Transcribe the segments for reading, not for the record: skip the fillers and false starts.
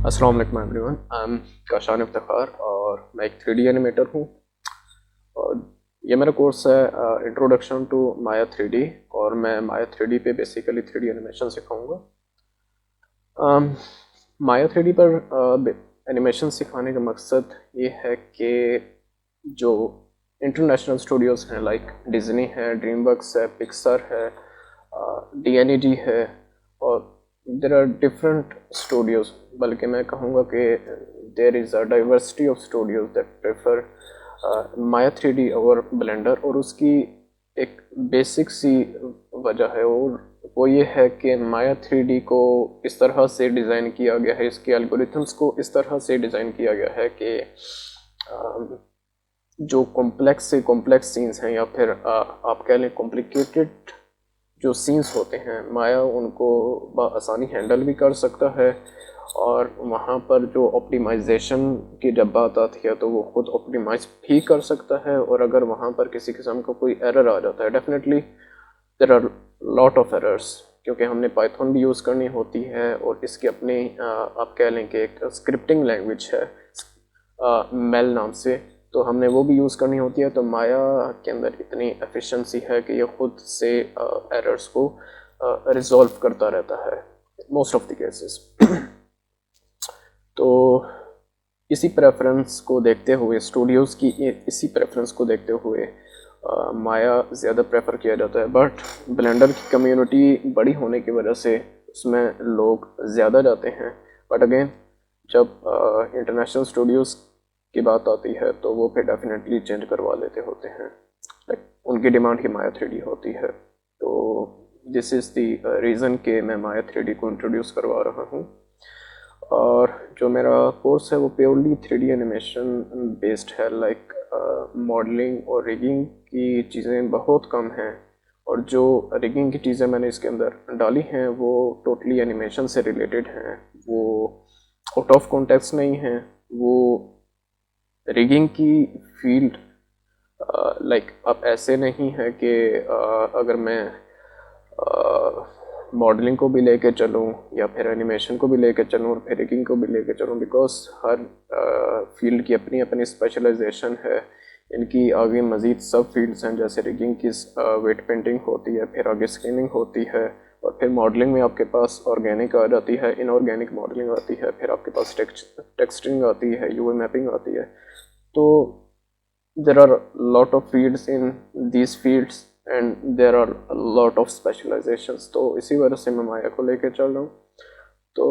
अस्सलाम वालेकुम everyone. I am Kashan Iftikhar और मैं एक 3D एनिमेटर हूँ। और ये मेरा कोर्स है इंट्रोडक्शन टू माया 3D। और मैं माया 3D पे बेसिकली 3D एनिमेशन सिखाऊंगा। माया 3D पर एनिमेशन सिखाने का मकसद ये है कि जो इंटरनेशनल स्टूडियोज़ हैं लाइक डिज्नी है, ड्रीमवर्क्स है, पिक्सर है, DNEG है, और देर आर डिफरेंट स्टूडियोज़। बल्कि मैं कहूँगा कि there is a diversity of Studios that prefer Maya 3D over blender. और उसकी एक बेसिक सी वजह है, और वो ये है कि माया 3D को इस तरह से डिज़ाइन किया गया है, इसके एल्गोरिथम्स को इस तरह से डिज़ाइन किया गया है कि जो कॉम्प्लेक्स से कॉम्प्लेक्स सीन्स हैं, या फिर आप कह लें कॉम्प्लिकेटेड जो सीन्स होते हैं, माया उनको बआसानी हैंडल भी कर सकता है। और वहाँ पर जो ऑप्टिमाइजेशन की जब बात आती है तो वो खुद ऑप्टिमाइज भी कर सकता है। और अगर वहाँ पर किसी किस्म का कोई एरर आ जाता है, definitely there are lot of errors, क्योंकि हमने पाइथन भी यूज़ करनी होती है और इसकी अपनी आप कह लें कि एक स्क्रिप्टिंग लैंग्वेज है मेल नाम से, तो हमने वो भी यूज़ करनी होती है। तो माया के अंदर इतनी एफिशिएंसी है कि ये खुद से एरर्स को रिजॉल्व करता रहता है मोस्ट ऑफ द केसेस। तो इसी प्रेफरेंस को देखते हुए, स्टूडियोज़ की इसी प्रेफरेंस को देखते हुए माया ज़्यादा प्रेफर किया जाता है। बट ब्लेंडर की कम्युनिटी बड़ी होने की वजह से उसमें लोग ज़्यादा जाते हैं। बट अगेन जब इंटरनेशनल स्टूडियोज़ की बात आती है तो वो फिर डेफिनेटली चेंज करवा लेते होते हैं, लाइक उनकी डिमांड ही माया 3D होती है। तो दिस इज़ द रीज़न कि मैं माया 3D को इंट्रोड्यूस करवा रहा हूँ। और जो मेरा कोर्स है वो प्योरली 3D एनिमेशन बेस्ड है, लाइक मॉडलिंग और रिगिंग की चीज़ें बहुत कम हैं। और जो रिगिंग की चीज़ें मैंने इसके अंदर डाली हैं वो टोटली एनिमेशन से रिलेटेड हैं, वो आउट ऑफ कॉन्टेक्स्ट नहीं हैं। वो रिगिंग की फील्ड लाइक अब ऐसे नहीं है कि अगर मैं मॉडलिंग को भी लेके चलूँ या फिर एनिमेशन को भी लेके चलूँ और फिर रिगिंग को भी लेके चलूँ, बिकॉज हर फील्ड की अपनी अपनी स्पेशलाइजेशन है। इनकी आगे मज़ीद सब फील्ड्स हैं, जैसे रिगिंग की वेट पेंटिंग होती है, फिर आगे स्कैनिंग होती है, और फिर मॉडलिंग में आपके पास ऑर्गेनिक आ जाती है, इनऑर्गेनिक मॉडलिंग आती है, फिर आपके पास टेक्सचरिंग आती है, यूवी मैपिंग आती है। तो there are a lot of fields in these fields and there are a lot of specializations। तो इसी वजह से मैं माया को लेके चल रहा हूँ। तो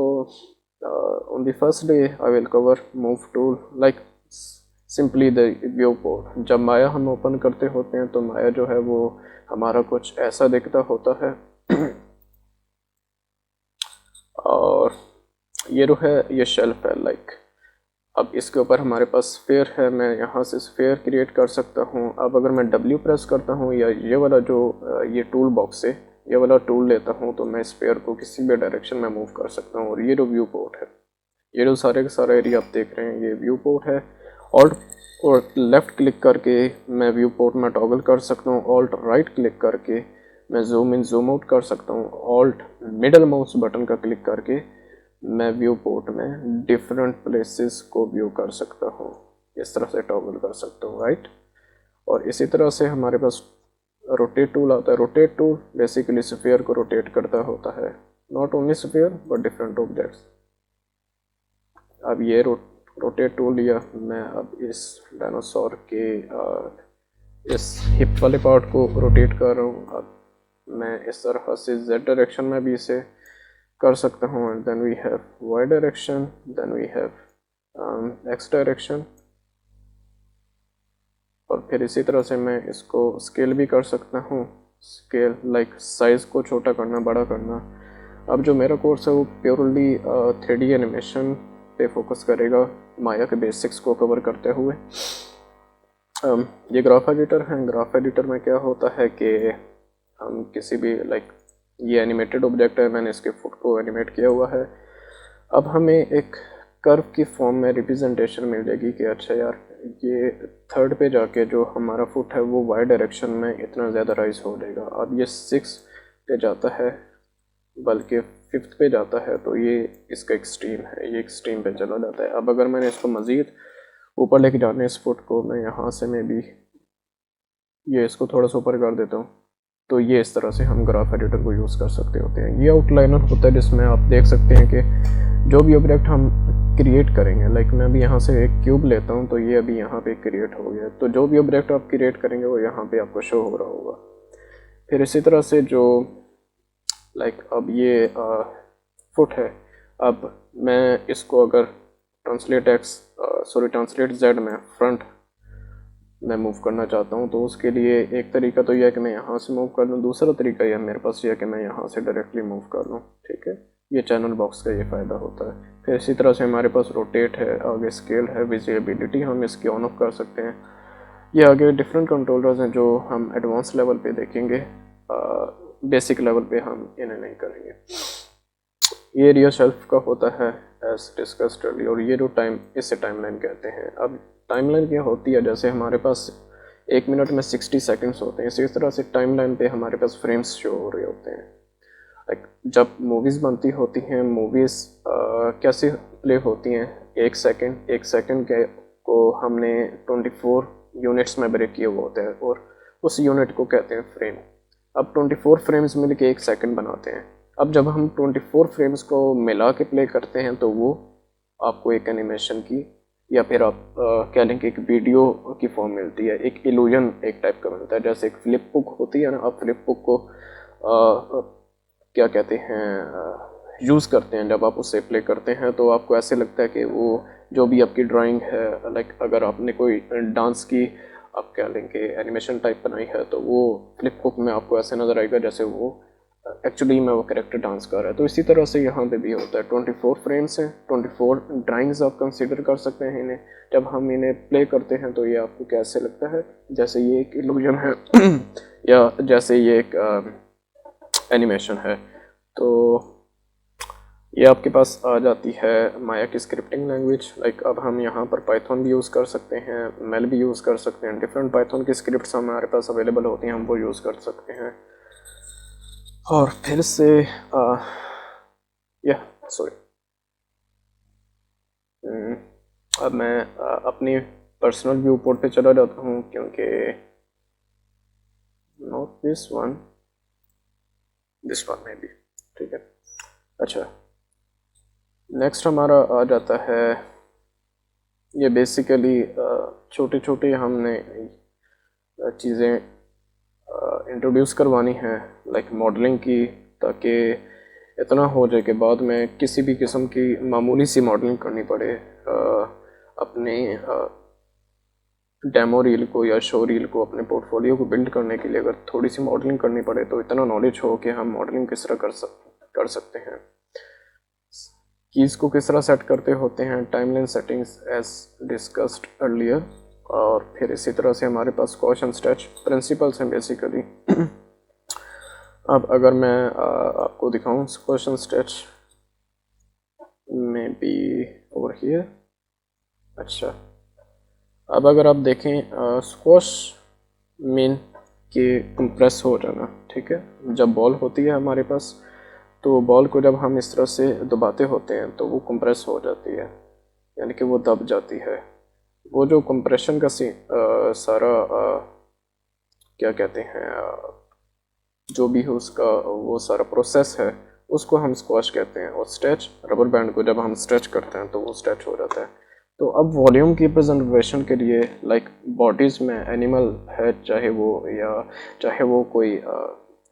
on the first day I will cover move tool, like simply the viewport। जब माया हम ओपन करते होते हैं तो माया जो है वो हमारा कुछ ऐसा दिखता होता है। और ये जो है ये शेल्फ है, लाइक अब इसके ऊपर हमारे पास स्फेयर है, मैं यहाँ से स्फेयर क्रिएट कर सकता हूँ। अब अगर मैं W प्रेस करता हूँ या ये वाला जो ये टूल बॉक्स है, ये वाला टूल लेता हूँ, तो मैं स्फेयर को किसी भी डायरेक्शन में मूव कर सकता हूँ। और ये जो व्यू पोर्ट है, ये जो सारे का सारा एरिया आप देख रहे हैं, ये व्यू पोर्ट है। ऑल्ट और लेफ़्ट क्लिक करके मैं व्यू पोर्ट में टॉगल कर सकता हूँ। ऑल्ट राइट क्लिक करके मैं जूम इन जूम आउट कर सकता हूँ। ऑल्ट मिडल माउस बटन का क्लिक करके मैं व्यू पोर्ट में डिफरेंट प्लेसेस को व्यू कर सकता हूँ, इस तरह से टॉगल कर सकता हूँ, राइट। और इसी तरह से हमारे पास रोटेट टूल आता है। रोटेट टूल बेसिकली स्फीयर को रोटेट करता होता है, not only sphere but different objects. अब ये रोटेट टूल लिया, मैं अब इस डायनासोर के इस हिप वाले पार्ट को रोटेट कर रहा हूँ। अब मैं इस तरह से जेड डायरेक्शन में भी इसे कर सकता हूँ। And then we have Y direction, then we have X direction. और फिर इसी तरह से मैं इसको स्केल भी कर सकता हूँ, स्केल लाइक साइज़ को छोटा करना, बड़ा करना। अब जो मेरा कोर्स है वो प्योरली 3D एनिमेशन पे फोकस करेगा, माया के बेसिक्स को कवर करते हुए। ये ग्राफ एडिटर है। ग्राफ एडिटर में क्या होता है कि हम किसी भी लाइक ये एनिमेटेड ऑब्जेक्ट है, मैंने इसके फुट को एनिमेट किया हुआ है। अब हमें एक कर्व की फॉर्म में रिप्रेजेंटेशन मिल जाएगी कि अच्छा यार, ये थर्ड पे जाके जो हमारा फुट है वो वाई डायरेक्शन में इतना ज़्यादा राइज हो जाएगा। अब ये 6 पे जाता है बल्कि 5th पे जाता है, तो ये इसका एक्सट्रीम है, ये एक्सट्रीम पे चला जाता है। अब अगर मैंने इसको मज़ीद ऊपर लेके जाना है इस फुट को, मैं यहाँ से मैं भी ये इसको थोड़ा सा ऊपर कर देता हूँ, तो ये इस तरह से हम ग्राफ एडिटर को यूज़ कर सकते होते हैं। ये आउटलाइनर होता है जिसमें आप देख सकते हैं कि जो भी ऑब्जेक्ट हम क्रिएट करेंगे, लाइक मैं अभी यहाँ से एक क्यूब लेता हूँ, तो ये अभी यहाँ पे क्रिएट हो गया, तो जो भी ऑब्जेक्ट आप क्रिएट करेंगे वो यहाँ पे आपको शो हो रहा होगा। फिर इसी तरह से जो लाइक अब ये फुट है, अब मैं इसको अगर ट्रांसलेट जेड में फ्रंट मैं मूव करना चाहता हूँ, तो उसके लिए एक तरीका तो यह है कि मैं यहाँ से मूव कर लूँ, दूसरा तरीका यह मेरे पास यह है कि मैं यहाँ से डायरेक्टली मूव कर लूँ। ठीक है, ये चैनल बॉक्स का ये फ़ायदा होता है। फिर इसी तरह से हमारे पास रोटेट है, आगे स्केल है, विजिबिलिटी हम इसकी ऑन ऑफ कर सकते हैं। ये आगे डिफरेंट कंट्रोलर्स हैं जो हम एडवांस लेवल पे देखेंगे, बेसिक लेवल पे हम इन्हें नहीं करेंगे। ये रियल शेल्फ का होता है एज डिस्कस्ड अर्लियर, और ये जो टाइम, इससे टाइमलाइन कहते हैं। अब टाइमलाइन क्या होती है, जैसे हमारे पास 1 मिनट में 60 सेकंड्स होते हैं, इसी तरह से टाइमलाइन पे हमारे पास फ्रेम्स शो हो रहे होते हैं। लाइक जब मूवीज़ बनती होती हैं, मूवीज़ कैसे प्ले होती हैं, 1 सेकंड के को हमने 24 यूनिट्स में ब्रेक किए हुए होते हैं, और उस यूनिट को कहते हैं फ्रेम। अब 24 फ्रेम्स मिल के 1 सेकंड बनाते हैं। अब जब हम 24 फ्रेम्स को मिला के प्ले करते हैं, तो वो आपको एक एनिमेशन की, या फिर आप कह लें कि एक वीडियो की फॉर्म मिलती है, एक इल्यूजन एक टाइप का मिलता है। जैसे एक फ्लिप बुक होती है ना, आप फ्लिप बुक को क्या कहते हैं, यूज़ करते हैं, जब आप उससे प्ले करते हैं तो आपको ऐसे लगता है कि वो जो भी आपकी ड्राइंग है, लाइक अगर आपने कोई डांस की, आप कह लें कि एनिमेशन टाइप बनाई है, तो वो फ्लिप बुक में आपको ऐसे नज़र आएगा जैसे वो एक्चुअली में वो कैरेक्टर डांस कर रहा है। तो इसी तरह से यहाँ पे भी होता है, 24 फ्रेम्स हैं, 24 ड्राइंग्स आप कंसिडर कर सकते हैं इन्हें। जब हम इन्हें प्ले करते हैं तो ये आपको कैसे लगता है, जैसे ये एक इल्यूजन है या जैसे ये एक एनिमेशन है। तो ये आपके पास आ जाती है माया की स्क्रिप्टिंग लैंग्वेज। लाइक अब हम यहाँ पर पाइथन भी यूज़ कर सकते हैं, मेल भी यूज़ कर सकते हैं, डिफरेंट पाइथन की स्क्रिप्ट्स हमारे पास अवेलेबल होती हैं, हम वो यूज़ कर सकते हैं। और फिर से अब मैं अपनी पर्सनल व्यू पोर्ट पे चला जाता हूँ, क्योंकि नॉट दिस वन में भी ठीक है। अच्छा, नेक्स्ट हमारा आ जाता है, ये बेसिकली छोटे छोटे हमने चीज़ें इंट्रोड्यूस करवानी है, लाइक मॉडलिंग की, ताकि इतना हो जाए कि बाद में किसी भी किस्म की मामूली सी मॉडलिंग करनी पड़े, अपने डेमो रील को या शो रील को, अपने पोर्टफोलियो को बिल्ड करने के लिए अगर थोड़ी सी मॉडलिंग करनी पड़े, तो इतना नॉलेज हो कि हम मॉडलिंग किस तरह कर सकते हैं, कीज़ को किस तरह सेट करते होते हैं, timeline settings as discussed earlier. और फिर इसी तरह से हमारे पास क्वेश्चन स्टेच प्रिंसिपल्स हैं बेसिकली। अब अगर मैं आपको दिखाऊं क्वेश्चन स्टेच में भी ओवर हियर। अच्छा, अब अगर आप देखें स्क्वॉश मीन के कंप्रेस हो जाना, ठीक है, जब बॉल होती है हमारे पास, तो बॉल को जब हम इस तरह से दबाते होते हैं तो वो कंप्रेस हो जाती है, यानी कि वो दब जाती है। वो जो कंप्रेशन का सारा क्या कहते हैं, जो भी है उसका वो सारा प्रोसेस है, उसको हम स्क्वॉश कहते हैं। और स्ट्रेच, रबर बैंड को जब हम स्ट्रेच करते हैं तो वो स्ट्रेच हो जाता है। तो अब वॉल्यूम की प्रेजेंटेशन के लिए, लाइक बॉडीज़ में एनिमल है चाहे वो कोई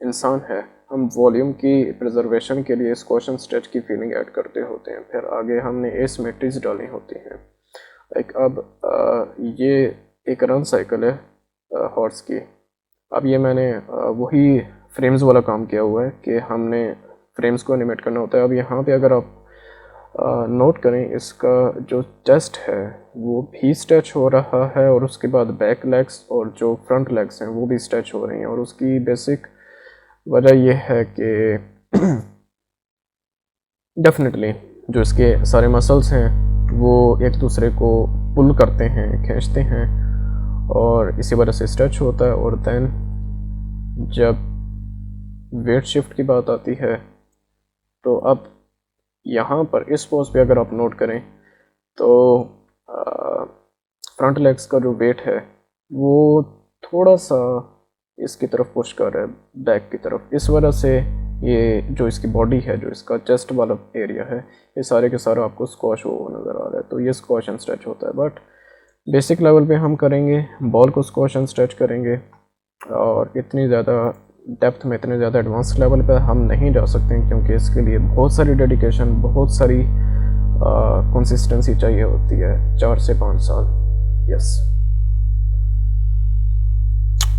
इंसान है, हम वॉल्यूम की प्रिजर्वेशन के लिए इस क्वेश्चन स्टेच की फीलिंग ऐड करते होते हैं। फिर आगे हमने एसिमेट्रीज डाली होती हैं। लाइक अब ये एक रन साइकिल है हॉर्स की। अब ये मैंने वही फ्रेम्स वाला काम किया हुआ है कि हमने फ्रेम्स को एनिमेट करना होता है। अब यहाँ पे अगर आप नोट करें, इसका जो चेस्ट है वो भी स्ट्रेच हो रहा है, और उसके बाद बैक लेग्स और जो फ्रंट लेग्स हैं वो भी स्ट्रेच हो रही हैं। और उसकी बेसिक वजह यह है कि डेफिनेटली जो इसके सारे मसल्स हैं वो एक दूसरे को पुल करते हैं, खींचते हैं, और इसी वजह से स्ट्रेच होता है। और देन जब वेट शिफ्ट की बात आती है तो अब यहाँ पर इस पोज पे अगर आप नोट करें तो फ्रंट लेग्स का जो वेट है वो थोड़ा सा इसकी तरफ पुश कर रहा है, बैक की तरफ। इस वजह से ये जो इसकी बॉडी है, जो इसका चेस्ट वाला एरिया है, ये सारे के सारे आपको स्क्वाश हो नज़र आ रहा है। तो ये स्क्वाश एंड स्ट्रेच होता है। बट बेसिक लेवल पे हम करेंगे, बॉल को स्क्वाश एंड स्ट्रेच करेंगे, और इतनी ज़्यादा डेप्थ में, इतने ज़्यादा एडवांस लेवल पे हम नहीं जा सकते हैं, क्योंकि इसके लिए बहुत सारी डेडिकेशन, बहुत सारी कंसिस्टेंसी चाहिए होती है, 4 से 5 साल। Yes.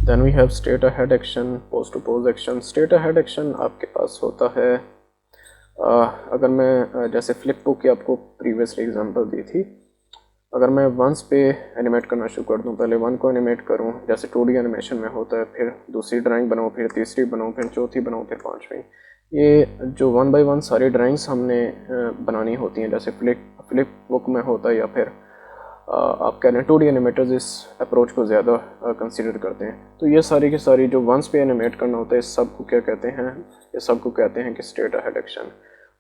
Then we have straight ahead action, pose to pose action. Straight ahead action आपके पास होता है, अगर मैं जैसे फ्लिप बुक की आपको प्रीवियसली एग्जांपल दी थी, अगर मैं वंस पे एनिमेट करना शुरू कर दूं, पहले वन को एनिमेट करूं जैसे 2D एनिमेशन में होता है, फिर दूसरी ड्राइंग बनाऊं, फिर तीसरी बनाऊं, फिर चौथी बनाऊं, फिर पांचवी, ये जो 1 बाय 1 सारी ड्राइंग्स हमने बनानी होती हैं, जैसे फ्लिप बुक में होता है, या फिर आप कह रहे हैं 2D एनिमेटर्स इस अप्रोच को ज़्यादा कंसिडर करते हैं। तो ये सारी की सारी जो वंस पे एनिमेट करना होता है, इस सब को क्या कहते हैं, ये सब को कहते हैं कि स्ट्रेट अहेड एक्शन।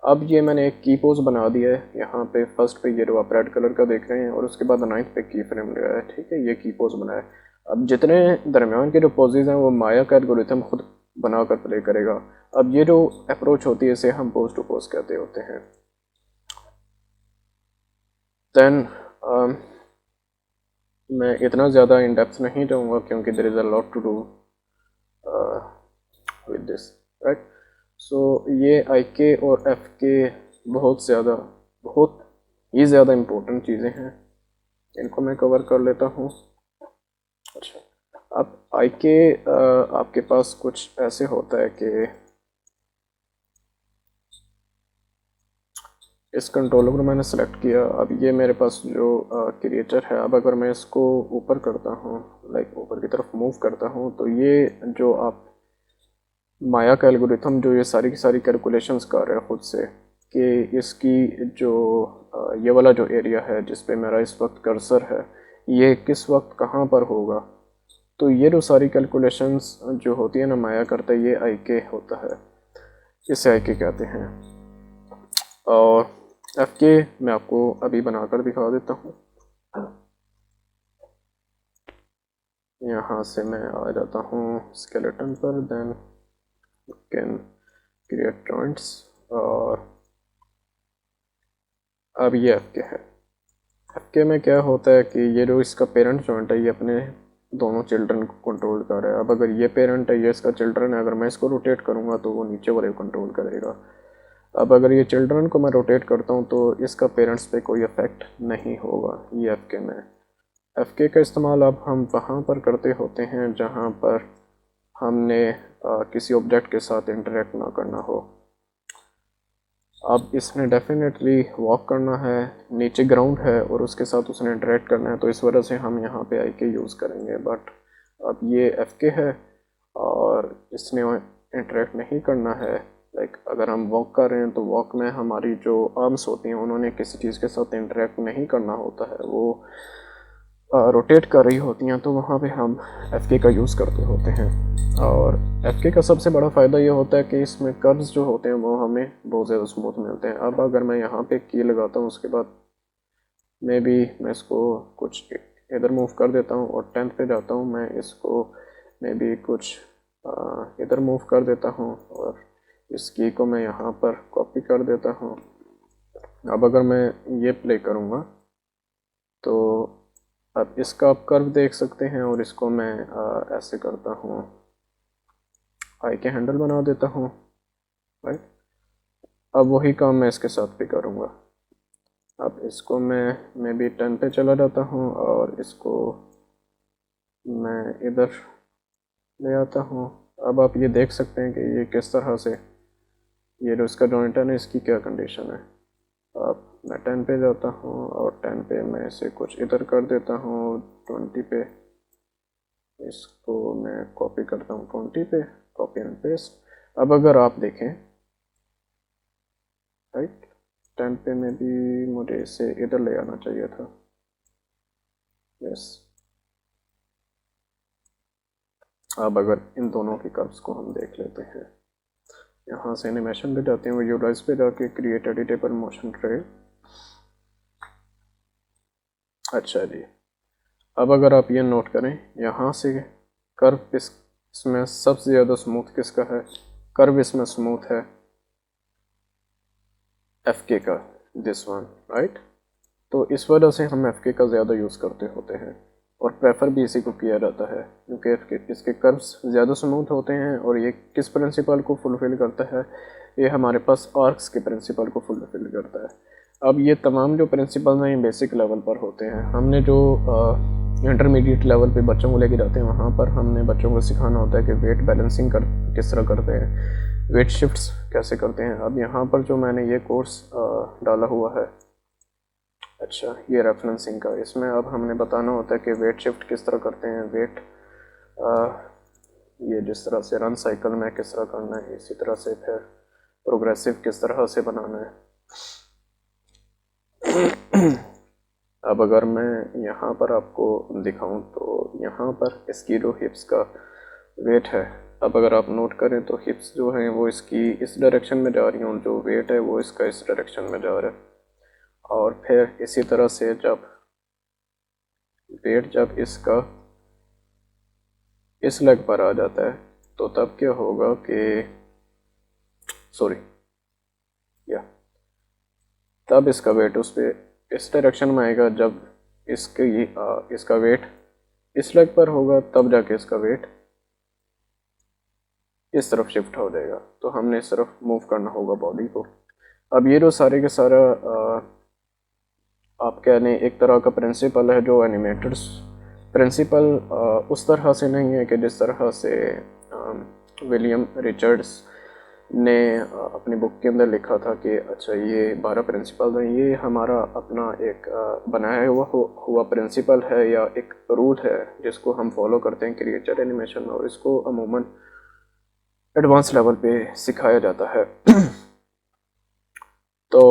अब ये मैंने एक की पोज बना दिया है यहाँ पे, फर्स्ट पे ये जो आप रेड कलर का देख रहे हैं, और उसके बाद 9th पे की फ्रेम लगाया है, ठीक है, ये की पोज बनाया है। अब जितने दरमियान के जो पोजेज हैं वो माया का एल्गोरिथम खुद बनाकर प्ले करेगा। अब ये जो अप्रोच होती है इसे हम पोज टू पोज कहते होते हैं। देन मैं इतना ज़्यादा इन डेप्थ नहीं जाऊँगा, क्योंकि there is a lot to do with this, right. So ये आई के और एफ के बहुत ही ज़्यादा इम्पोर्टेंट चीज़ें हैं, इनको मैं कवर कर लेता हूँ। अच्छा, अब आई के आपके पास कुछ ऐसे होता है कि इस कंट्रोलर को मैंने सेलेक्ट किया। अब ये मेरे पास जो क्रिएचर है, अब अगर मैं इसको ऊपर करता हूँ, लाइक ऊपर की तरफ मूव करता हूँ, तो ये जो आप माया का एल्गोरिथम जो ये सारी की सारी कैलकुलेशंस कर रहा है खुद से, कि इसकी जो ये वाला जो एरिया है जिस पे मेरा इस वक्त कर्सर है, ये किस वक्त कहाँ पर होगा, तो ये जो सारी कैलकुलेशंस जो होती है ना माया करता है, ये आई के होता है, इसे आई के कहते हैं। और एफ के मैं आपको अभी बनाकर दिखा देता हूँ। यहाँ से मैं आ जाता हूँ स्केलेटन पर, देन कैन क्रिएट जॉइंट्स, और अब ये एफ के है। एफ के में क्या होता है कि ये जो इसका पेरेंट जॉइंट है, ये अपने दोनों चिल्ड्रन को कंट्रोल कर रहा है। अब अगर ये पेरेंट है, ये इसका चिल्ड्रन है, अगर मैं इसको रोटेट करूँगा तो वो नीचे वाले को कंट्रोल करेगा। अब अगर ये चिल्ड्रन को मैं रोटेट करता हूँ तो इसका पेरेंट्स पे कोई इफेक्ट नहीं होगा, ये एफ के में। एफ के का इस्तेमाल अब हम वहाँ पर करते होते हैं जहाँ पर हमने किसी ऑब्जेक्ट के साथ इंटरेक्ट ना करना हो। अब इसने डेफिनेटली वॉक करना है, नीचे ग्राउंड है और उसके साथ उसने इंटरेक्ट करना है, तो इस वजह से हम यहाँ पे आई के यूज़ करेंगे। बट अब ये एफ के है और इसने इंटरेक्ट नहीं करना है। लाइक अगर हम वॉक कर रहे हैं तो वॉक में हमारी जो आर्म्स होती हैं उन्होंने किसी चीज़ के साथ इंटरेक्ट नहीं करना होता है, वो रोटेट कर रही होती हैं, तो वहाँ पे हम एफ के का यूज़ करते होते हैं। और एफ के का सबसे बड़ा फ़ायदा ये होता है कि इसमें कर्व्स जो होते हैं वो हमें बहुत ज़्यादा स्मूथ मिलते हैं। अब अगर मैं यहाँ पे की लगाता हूँ, उसके बाद मे बी मैं इसको कुछ इधर मूव कर देता हूँ और 10th पे जाता हूँ, मैं इसको मे बी कुछ इधर मूव कर देता हूँ और इस की को मैं यहाँ पर कॉपी कर देता हूँ। अब अगर मैं ये प्ले करूँगा तो अब इसका आप कर्व देख सकते हैं, और इसको मैं ऐसे करता हूँ, आई के हैंडल बना देता हूँ, राइट। अब वही काम मैं इसके साथ भी करूँगा। अब इसको मैं भी 10 पे चला जाता हूँ और इसको मैं इधर ले आता हूँ। अब आप ये देख सकते हैं कि ये किस तरह से, ये जो इसका जॉइंट है ना, इसकी क्या कंडीशन है। अब मैं 10 पे जाता हूँ और 10 पे मैं इसे कुछ इधर कर देता हूँ, 20 पे इसको मैं कॉपी करता हूँ, 20 पे कॉपी एंड पेस्ट। अब अगर आप देखें, राइट, 10 पे में भी मुझे इसे इधर ले आना चाहिए था। यस। अब अगर इन दोनों के कर्व्स को हम देख लेते हैं, यहाँ से एनिमेशन पे जाते हैं, विजुअलाइज पे जाके क्रिएट एडिटेबल मोशन ट्रेल। अच्छा जी, अब अगर आप ये नोट करें, यहाँ से कर्व इसमें सबसे ज़्यादा स्मूथ किसका है? कर्व इसमें स्मूथ है FK का, दिस वन, राइट। तो इस वजह से हम FK का ज़्यादा यूज़ करते होते हैं और प्रेफर भी इसी को किया जाता है, क्योंकि इसके कर्व्स ज़्यादा स्मूथ होते हैं। और ये किस प्रिंसिपल को फुलफ़िल करता है? ये हमारे पास आर्क्स के प्रिंसिपल को फुलफ़िल करता है। अब ये तमाम जो प्रिंसिपल हैं ये बेसिक लेवल पर होते हैं। हमने जो इंटरमीडिएट लेवल पे बच्चों को लेके जाते हैं, वहाँ पर हमने बच्चों को सिखाना होता है कि वेट बैलेंसिंग किस तरह करते हैं, वेट शिफ्ट्स कैसे करते हैं। अब यहाँ पर जो मैंने ये कोर्स डाला हुआ है, अच्छा ये रेफरेंसिंग का, इसमें अब हमने बताना होता है कि वेट शिफ्ट किस तरह करते हैं, वेट ये जिस तरह से रन साइकिल में किस तरह करना है, इसी तरह से फिर प्रोग्रेसिव किस तरह से बनाना है। अब अगर मैं यहाँ पर आपको दिखाऊं तो यहाँ पर इसकी जो हिप्स का वेट है, अब अगर आप नोट करें तो हिप्स जो हैं वो इसकी इस डायरेक्शन में जा रही हैं और जो वेट है वो इसका इस डायरेक्शन में जा रहा है। और फिर इसी तरह से जब वेट जब इसका इस लेग पर आ जाता है तो तब क्या होगा कि सॉरी या तब इसका वेट उस पर इस डायरेक्शन में आएगा। जब इसका वेट इस लेग पर होगा तब जाके इसका वेट इस तरफ शिफ्ट हो जाएगा। तो हमने इस तरफ मूव करना होगा बॉडी को। अब ये जो सारे के सारा आप कह लें एक तरह का प्रिंसिपल है जो एनिमेटर्स प्रिंसिपल उस तरह से नहीं है कि जिस तरह से विलियम रिचर्ड्स ने अपनी बुक के अंदर लिखा था कि अच्छा ये 12 प्रिंसिपल हैं। ये हमारा अपना एक बनाया हुआ प्रिंसिपल है या एक रूल है जिसको हम फॉलो करते हैं क्रिएचर एनिमेशन में, और इसको अमूमन एडवांस लेवल पे सिखाया जाता है। तो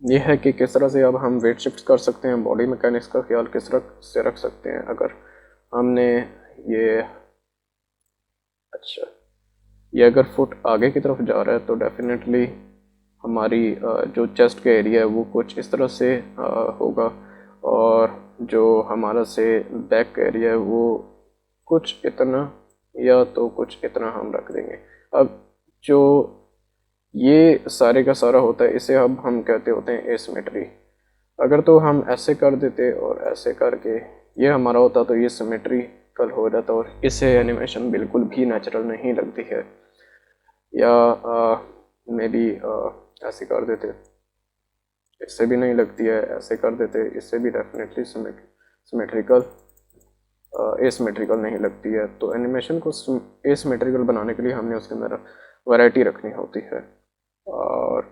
ये है कि किस तरह से अब हम वेट शिफ्ट कर सकते हैं, बॉडी मैकेनिक्स का ख्याल किस तरह से रख सकते हैं। अगर हमने ये अच्छा ये अगर फुट आगे की तरफ जा रहा है तो डेफिनेटली हमारी जो चेस्ट का एरिया है वो कुछ इस तरह से होगा, और जो हमारा से बैक का एरिया है वो कुछ इतना या तो कुछ इतना हम रख देंगे। अब जो ये सारे का सारा होता है इसे अब हम कहते होते हैं एसिमेट्री। अगर तो हम ऐसे कर देते और ऐसे करके ये हमारा होता तो ये सिमेट्रिकल हो जाता और इसे एनिमेशन बिल्कुल भी नेचुरल नहीं लगती है। या मे बी ऐसे कर देते, इससे भी नहीं लगती है, ऐसे कर देते, इससे भी डेफिनेटली सिमेट्रिकल एसिमेट्रिकल नहीं लगती है। तो एनिमेशन को एसिमेट्रिकल बनाने के लिए हमने उसके अंदर वैरायटी रखनी होती है। और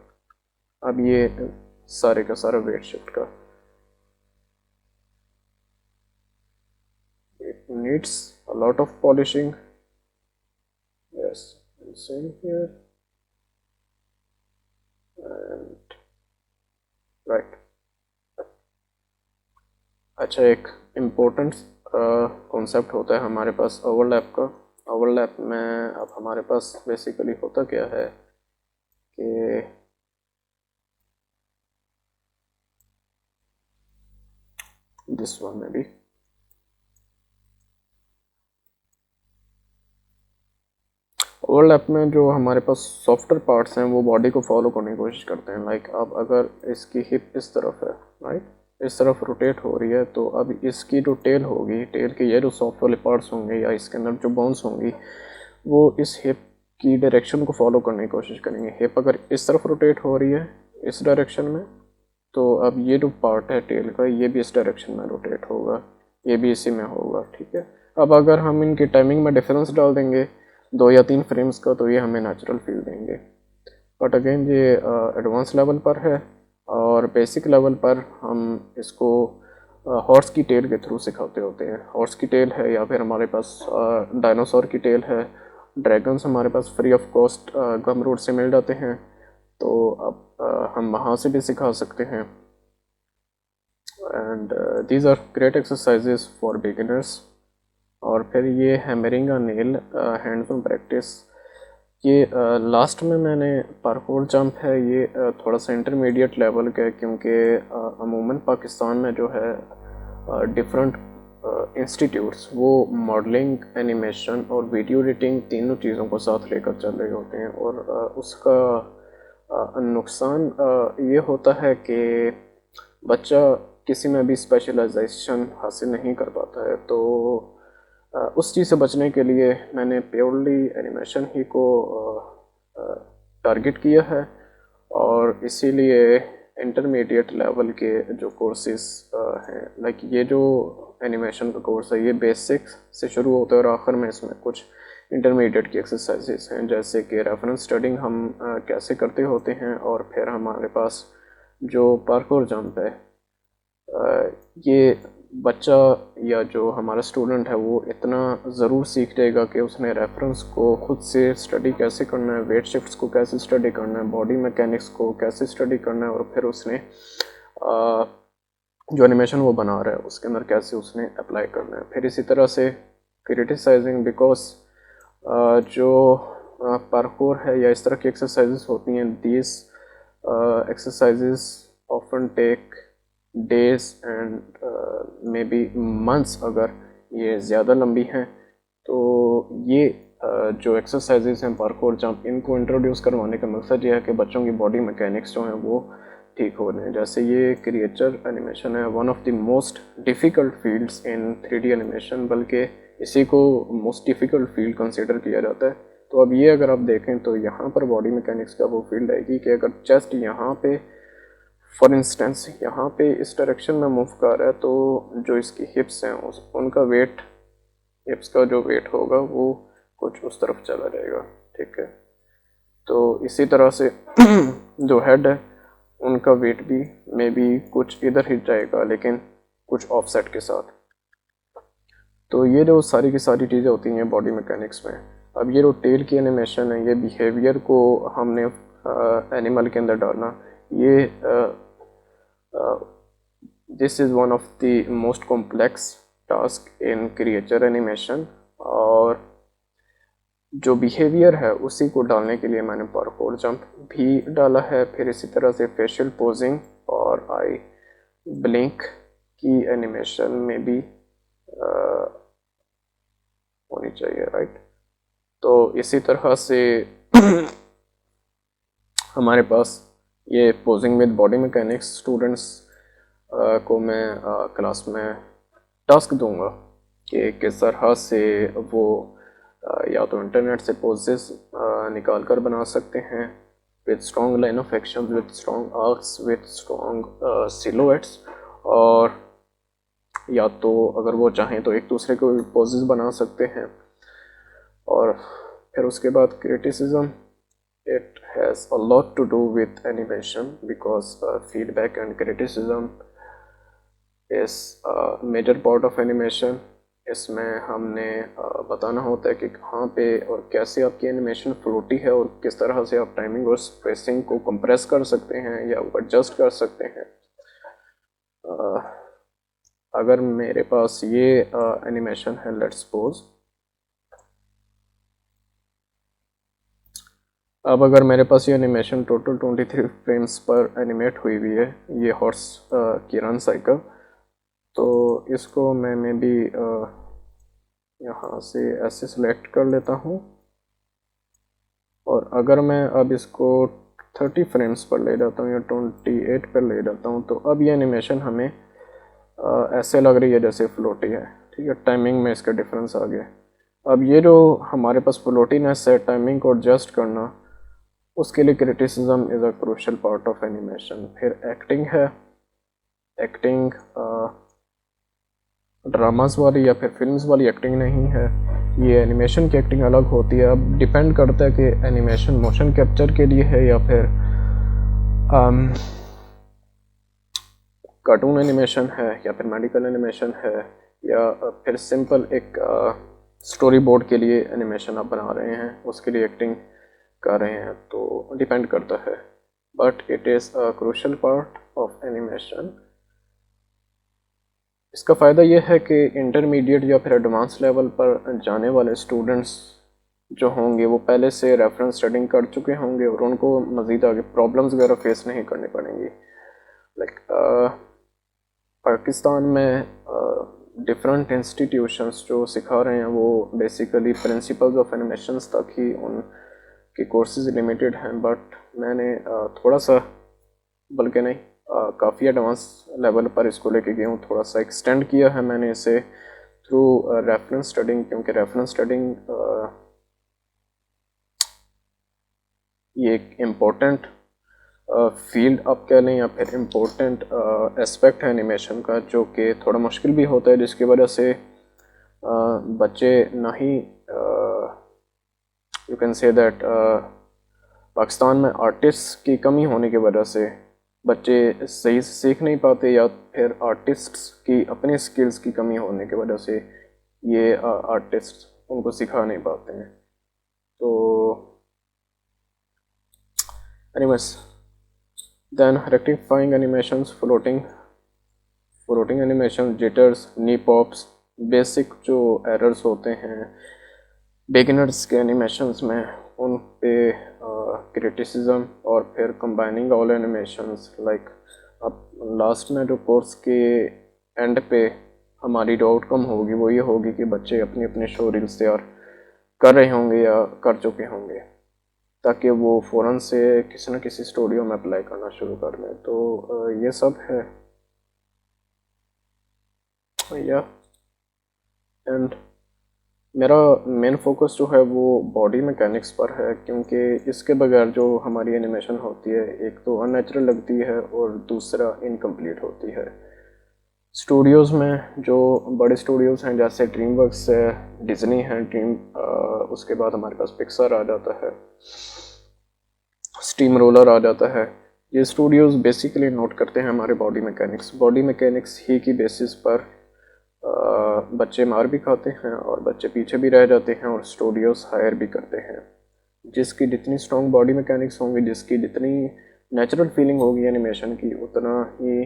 अब ये सारे का सारा वेट शिफ्ट का it needs a lot of polishing, yes, and same here and right। अच्छा एक इम्पोर्टेंट कॉन्सेप्ट होता है हमारे पास ओवरलैप का। ओवरलैप में अब हमारे पास बेसिकली होता क्या है कि दिस वन में भी ओवरलैप में जो हमारे पास सॉफ्टवेयर पार्ट्स हैं वो बॉडी को फॉलो करने की कोशिश करते हैं। लाइक अब अगर इसकी हिप इस तरफ है, राइट, इस तरफ रोटेट हो रही है, तो अब इसकी जो टेल होगी, टेल के ये जो सॉफ्ट वाले पार्ट्स होंगे या इसके अंदर जो बोन्स होंगी वो इस हिप की डायरेक्शन को फॉलो करने की कोशिश करेंगे। हिप अगर इस तरफ रोटेट हो रही है इस डायरेक्शन में, तो अब ये जो पार्ट है टेल का ये भी इस डायरेक्शन में रोटेट होगा, ये भी इसी में होगा, ठीक है। अब अगर हम इनकी टाइमिंग में डिफरेंस डाल देंगे 2 या 3 फ्रेम्स का तो ये हमें नेचुरल फील देंगे। बट अगेन ये एडवांस लेवल पर है, और बेसिक लेवल पर हम इसको हॉर्स की टेल के थ्रू सिखाते होते हैं। हॉर्स की टेल है या फिर हमारे पास डायनासोर की टेल है, ड्रैगन्स हमारे पास free of cost Gumroad से मिल जाते हैं, तो अब हम वहाँ से भी सिखा सकते हैं। And these are great exercises for beginners. और फिर ये hammering a nail hands on practice, ये लास्ट में मैंने पारकोर जंप है, ये थोड़ा सा इंटरमीडिएट लेवल का है, क्योंकि अमूमन पाकिस्तान में जो है डिफरेंट इंस्टीट्यूट्स वो मॉडलिंग, एनिमेशन और वीडियो एडिटिंग तीनों चीज़ों को साथ लेकर चल रहे होते हैं। और उसका नुकसान ये होता है कि बच्चा किसी में भी स्पेशलाइजेशन हासिल नहीं कर पाता है। तो उस चीज़ से बचने के लिए मैंने प्योरली एनिमेशन ही को टारगेट किया है, और इसीलिए इंटरमीडिएट लेवल के जो कोर्सेज हैं, लाइक ये जो एनिमेशन का कोर्स है ये बेसिक से शुरू होता है और आखिर में इसमें कुछ इंटरमीडिएट की एक्सरसाइजेस हैं, जैसे कि रेफरेंस स्टडिंग हम कैसे करते होते हैं, और फिर हमारे पास जो पार्कोर जंप है ये बच्चा या जो हमारा स्टूडेंट है वो इतना ज़रूर सीख जाएगा कि उसने रेफरेंस को खुद से स्टडी कैसे करना है, वेट शिफ्ट्स को कैसे स्टडी करना है, बॉडी मैकेनिक्स को कैसे स्टडी करना है, और फिर उसने जो एनिमेशन वो बना रहा है उसके अंदर कैसे उसने अप्लाई करना है। फिर इसी तरह से क्रिटिसाइजिंग, बिकॉज जो पार्कोर है या इस तरह की एक्सरसाइजेस होती हैं, these exercises often take days and maybe months. अगर ये ज़्यादा लंबी हैं तो ये जो एक्सरसाइजेस हैं पार्कोर जंप, इनको इंट्रोड्यूस करवाने का मकसद ये है कि बच्चों की बॉडी मैकेनिक्स जो हैं वो ठीक हो रहे हैं। जैसे ये क्रिएचर एनिमेशन है, one of the most difficult fields in 3D animation, बल्कि इसी को मोस्ट डिफ़िकल्ट फील्ड कंसिडर किया जाता है। तो अब ये अगर आप देखें तो यहाँ पर बॉडी मैकेनिक्स का वो फील्ड आएगी कि अगर चेस्ट यहाँ पे फॉर इंस्टेंस यहाँ पे इस डायरेक्शन में मूव कर रहा है, तो जो इसकी हिप्स हैं उनका वेट, हिप्स का जो वेट होगा वो कुछ उस तरफ चला जाएगा, ठीक है। तो इसी तरह से जो हेड है उनका वेट भी मे बी कुछ इधर ही जाएगा, लेकिन कुछ ऑफसेट के साथ। तो ये जो सारी की सारी चीज़ें होती हैं बॉडी मैकेनिक्स में। अब ये जो टेल की एनिमेशन है, ये बिहेवियर को हमने एनिमल के अंदर डालना, ये this is one of the most complex task in creature animation, और जो बिहेवियर है उसी को डालने के लिए मैंने पार्कोर जंप भी डाला है। फिर इसी तरह से फेशियल पोजिंग और आई ब्लिंक की एनिमेशन में भी होनी चाहिए, राइट। तो इसी तरह से हमारे पास ये posing with body mechanics students को मैं क्लास में टास्क दूंगा कि किस तरह से वो या तो इंटरनेट से पोजेस निकाल कर बना सकते हैं with strong line of action, with strong arcs, with strong silhouettes, और या तो अगर वो चाहें तो एक दूसरे को पोजेस बना सकते हैं। और फिर उसके बाद criticism, it has a lot to do with animation because feedback and criticism is a major part of animation। इसमें हमने बताना होता है कि कहाँ पे और कैसे आपकी एनिमेशन फ्लोटी है और किस तरह से आप टाइमिंग और स्पेसिंग को कंप्रेस कर सकते हैं या एडजस्ट कर सकते हैं। अगर मेरे पास ये एनिमेशन है, लेट्स सपोज, अब अगर मेरे पास ये एनिमेशन टोटल 23 फ्रेम्स पर एनिमेट हुई हुई है, ये हॉर्स की रन साइकिल, तो इसको मैं भी यहाँ से ऐसे सिलेक्ट कर लेता हूँ। और अगर मैं अब इसको 30 फ्रेम्स पर ले जाता हूँ या 28 पर ले जाता हूँ, तो अब ये एनिमेशन हमें ऐसे लग रही है जैसे फ्लोटी है, ठीक है। टाइमिंग में इसका डिफरेंस आ गया। अब ये जो हमारे पास फ्लोटीनेस है, टाइमिंग को एडजस्ट करना, उसके लिए criticism is a crucial part of animation. फिर एक्टिंग है, एक्टिंग ड्रामास वाली या फिर फिल्म्स वाली एक्टिंग नहीं है, ये एनिमेशन की एक्टिंग अलग होती है। अब डिपेंड करता है कि एनिमेशन मोशन कैप्चर के लिए है या फिर कार्टून एनिमेशन है या फिर मेडिकल एनिमेशन है या फिर सिंपल एक स्टोरी बोर्ड के लिए एनिमेशन आप बना रहे हैं, उसके लिए एक्टिंग कर रहे हैं, तो डिपेंड करता है। But it is a crucial part of animation. इसका फ़ायदा यह है कि इंटरमीडिएट या फिर एडवांस लेवल पर जाने वाले स्टूडेंट्स जो होंगे वो पहले से रेफरेंस स्टडिंग कर चुके होंगे और उनको मज़ीद आगे प्रॉब्लम्स वगैरह फेस नहीं करनी पड़ेंगी। लाइक पाकिस्तान में डिफरेंट इंस्टीट्यूशंस जो सिखा रहे हैं वो बेसिकली प्रिंसिपल्स ऑफ एनिमेशंस तक ही उनके कोर्सेज लिमिटेड हैं, बट मैंने थोड़ा सा, बल्कि नहीं, काफ़ी एडवांस लेवल पर इसको लेके गया हूँ, थोड़ा सा एक्सटेंड किया है मैंने इसे थ्रू रेफरेंस स्टडिंग, क्योंकि रेफरेंस स्टडिंग ये एक इम्पोर्टेंट फील्ड आप कह लें या फिर इम्पोर्टेंट एस्पेक्ट है एनिमेशन का, जो कि थोड़ा मुश्किल भी होता है, जिसकी वजह से बच्चे ना ही you can say that Pakistan में आर्टिस्ट की कमी होने की वजह से बच्चे सही से सीख नहीं पाते, या फिर आर्टिस्ट्स की अपनी स्किल्स की कमी होने की वजह से ये आर्टिस्ट उनको सिखा नहीं पाते हैं। तो anyways, then rectifying animations, floating animation, jitters, knee pops, basic जो एरर्स होते हैं बिगिनर्स के एनिमेशंस में, उन पे क्रिटिसिज्म, और फिर कंबाइनिंग ऑल एनिमेशंस। लाइक अब लास्ट में जो कोर्स के एंड पे हमारी जो आउटकम होगी वो ये होगी कि बच्चे अपनी अपनी शो रील्स तैयार कर रहे होंगे या कर चुके होंगे, ताकि वो फ़ौरन से किसी न किसी स्टूडियो में अप्लाई करना शुरू कर दें। तो ये सब है या एंड मेरा मेन फोकस जो है वो बॉडी मैकेनिक्स पर है, क्योंकि इसके बगैर जो हमारी एनिमेशन होती है एक तो अननेचुरल लगती है और दूसरा इनकम्प्लीट होती है। स्टूडियोज़ में जो बड़े स्टूडियोज़ हैं जैसे ड्रीम वर्क्स है, डिज़नी है, उसके बाद हमारे पास पिक्सर आ जाता है, स्टीम रोलर आ जाता है, ये स्टूडियोज़ बेसिकली नोट करते हैं हमारे बॉडी मैकेनिक्स ही की बेसिस पर बच्चे मार भी खाते हैं और बच्चे पीछे भी रह जाते हैं और स्टूडियोज़ हायर भी करते हैं। जिसकी जितनी स्ट्रॉन्ग बॉडी मैकेनिक्स होंगी, जिसकी जितनी नेचुरल फीलिंग होगी एनिमेशन की, उतना ही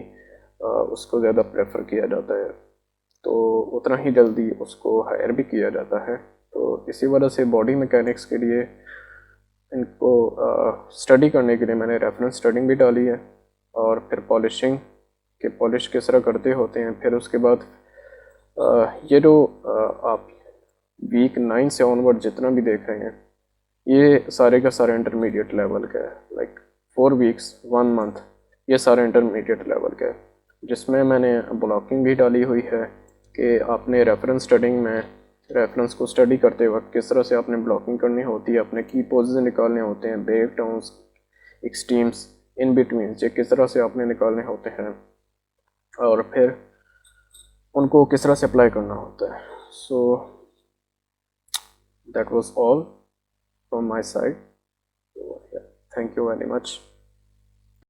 उसको ज़्यादा प्रेफर किया जाता है, तो उतना ही जल्दी उसको हायर भी किया जाता है। तो इसी वजह से बॉडी मैकेनिक्स के लिए इनको स्टडी करने के लिए मैंने रेफरेंस स्टडिंग भी डाली है, और फिर पॉलिशिंग के पॉलिश किस तरह करते होते हैं। फिर उसके बाद ये जो आप वीक 9 से ऑनवर्ड जितना भी देख रहे हैं, ये सारे का सारा इंटरमीडिएट लेवल का है। लाइक 4 वीक्स 1 मंथ ये सारा इंटरमीडिएट लेवल का है, जिसमें मैंने ब्लॉकिंग भी डाली हुई है कि आपने रेफरेंस स्टडिंग में रेफरेंस को स्टडी करते वक्त किस तरह से आपने ब्लॉकिंग करनी होती है, अपने की पोजेस निकालने होते हैं, breakdowns, extremes, in between, ये किस तरह से आपने निकालने होते हैं, और फिर उनको किस तरह से अप्लाई करना होता है। So that was all from my side. Thank you very much.